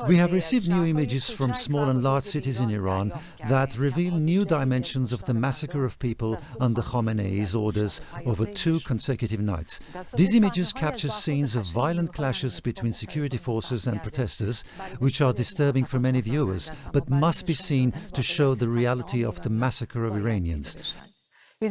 We have received new images from small and large cities in Iran that reveal new dimensions of the massacre of people under Khamenei's orders over 2 consecutive nights. These images capture scenes of violent clashes between security forces and protesters, which are disturbing for many viewers, but must be seen to show the reality of the massacre of Iranians. A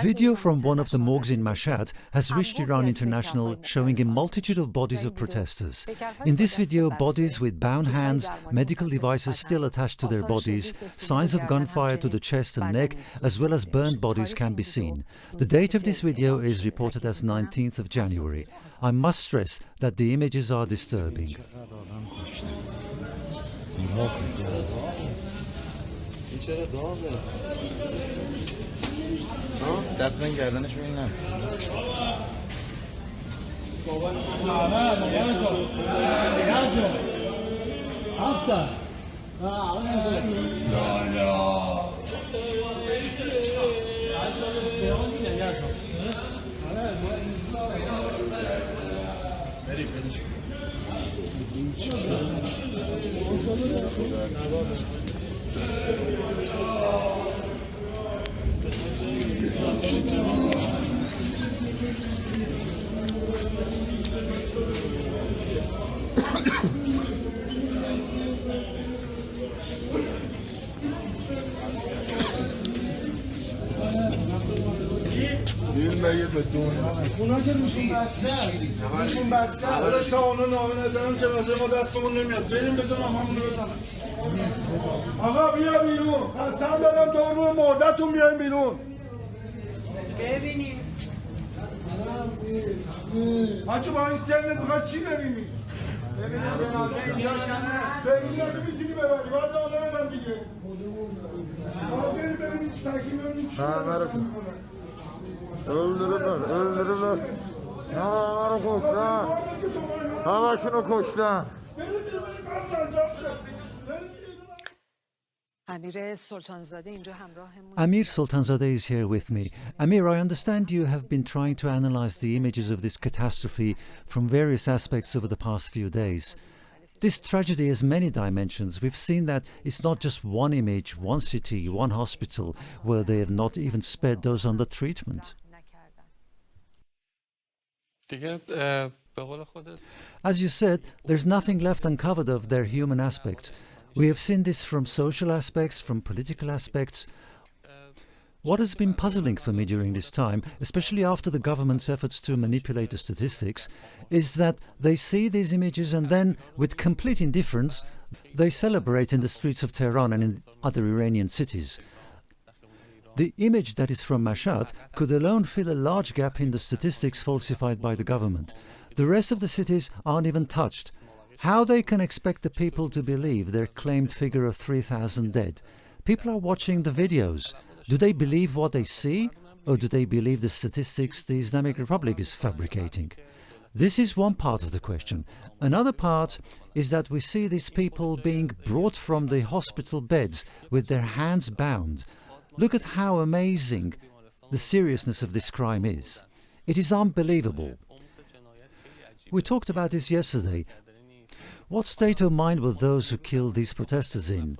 video from one of the morgues in Mashhad has reached Iran International, showing a multitude of bodies of protesters. In this video, bodies with bound hands, medical devices still attached to their bodies, signs of gunfire to the chest and neck, as well as burned bodies can be seen. The date of this video is reported as 19th of January. I must stress that the images are disturbing. دستن گردنش ببینم اونا که میشون بسته حالا تا اونا نامه نزنم جنازه ما دستمون نمیاد بریم بزنم همون رو بزنم آقا بیا بیرون قسم دارم دور مردتون بیایم بیرون ببینیم حاجی با این سرنت میخواد چی ببینی؟ ببینیم جنازه بیا کنه ببینیم اگه میتونی ببری باید آقا ندم دیگه بریم چی تکیم ببینیم چی öldürürler. Onları koşlar. Havaşını koşlar. Amir Sultanzadeh is here with me. Amir, I understand you have been trying to analyze the images of this catastrophe from various aspects over the past few days. This tragedy has many dimensions. We've seen that it's not just one image, one city, one hospital, where they have not even spared those under treatment. As you said, there's nothing left uncovered of their human aspects. We have seen this from social aspects, from political aspects. What has been puzzling for me during this time, especially after the government's efforts to manipulate the statistics, is that they see these images and then, with complete indifference, they celebrate in the streets of Tehran and in other Iranian cities. The image that is from Mashhad could alone fill a large gap in the statistics falsified by the government. The rest of the cities aren't even touched. How they can expect the people to believe their claimed figure of 3,000 dead? People are watching the videos. Do they believe what they see, or do they believe the statistics the Islamic Republic is fabricating? This is one part of the question. Another part is that we see these people being brought from the hospital beds with their hands bound. Look at how amazing the seriousness of this crime is. It is unbelievable. We talked about this yesterday. What state of mind were those who killed these protesters in?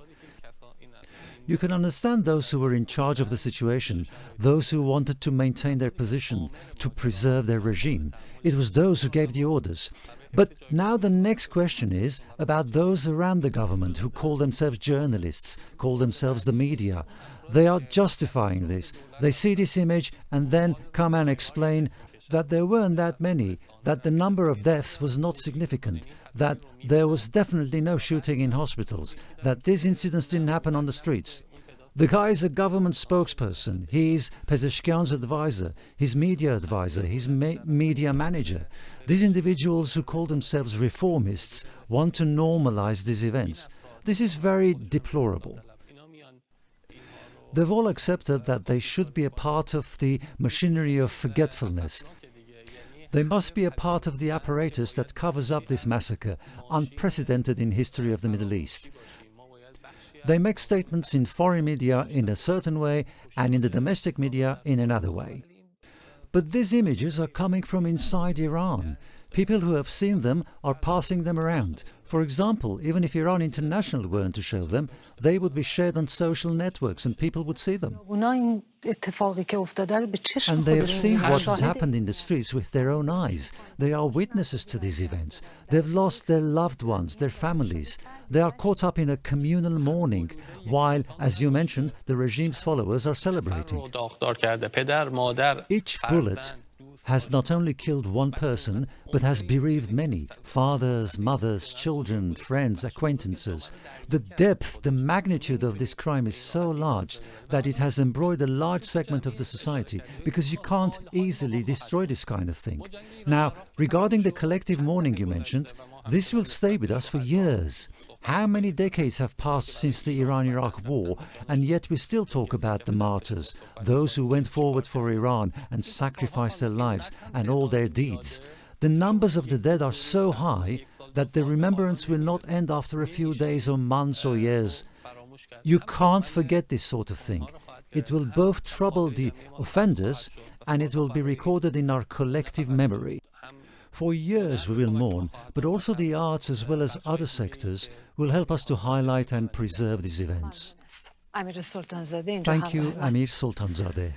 You can understand those who were in charge of the situation, those who wanted to maintain their position, to preserve their regime. It was those who gave the orders. But now the next question is about those around the government who call themselves journalists, call themselves the media. They are justifying this. They see this image and then come and explain that there weren't that many, that the number of deaths was not significant, that there was definitely no shooting in hospitals, that these incidents didn't happen on the streets. The guy is a government spokesperson. He's Pezeshkian's advisor, his media advisor, his media manager. These individuals who call themselves reformists want to normalize these events. This is very deplorable. They've all accepted that they should be a part of the machinery of forgetfulness. They must be a part of the apparatus that covers up this massacre, unprecedented in history of the Middle East. They make statements in foreign media in a certain way and in the domestic media in another way. But these images are coming from inside Iran. People who have seen them are passing them around. For example, even if Iran International weren't to show them, they would be shared on social networks and people would see them. And they have seen what has happened in the streets with their own eyes. They are witnesses to these events. They've lost their loved ones, their families. They are caught up in a communal mourning, while, as you mentioned, the regime's followers are celebrating. Each bullet has not only killed one person, but has bereaved many: fathers, mothers, children, friends, acquaintances. The depth, the magnitude of this crime is so large that it has embroiled a large segment of the society, because you can't easily destroy this kind of thing. Now, regarding the collective mourning you mentioned, this will stay with us for years. How many decades have passed since the Iran-Iraq war, and yet we still talk about the martyrs, those who went forward for Iran and sacrificed their lives and all their deeds. The numbers of the dead are so high that the remembrance will not end after a few days or months or years. You can't forget this sort of thing. It will both trouble the offenders and it will be recorded in our collective memory. For years we will mourn, but also the arts as well as other sectors will help us to highlight and preserve these events. Thank you, Amir Sultanzadeh.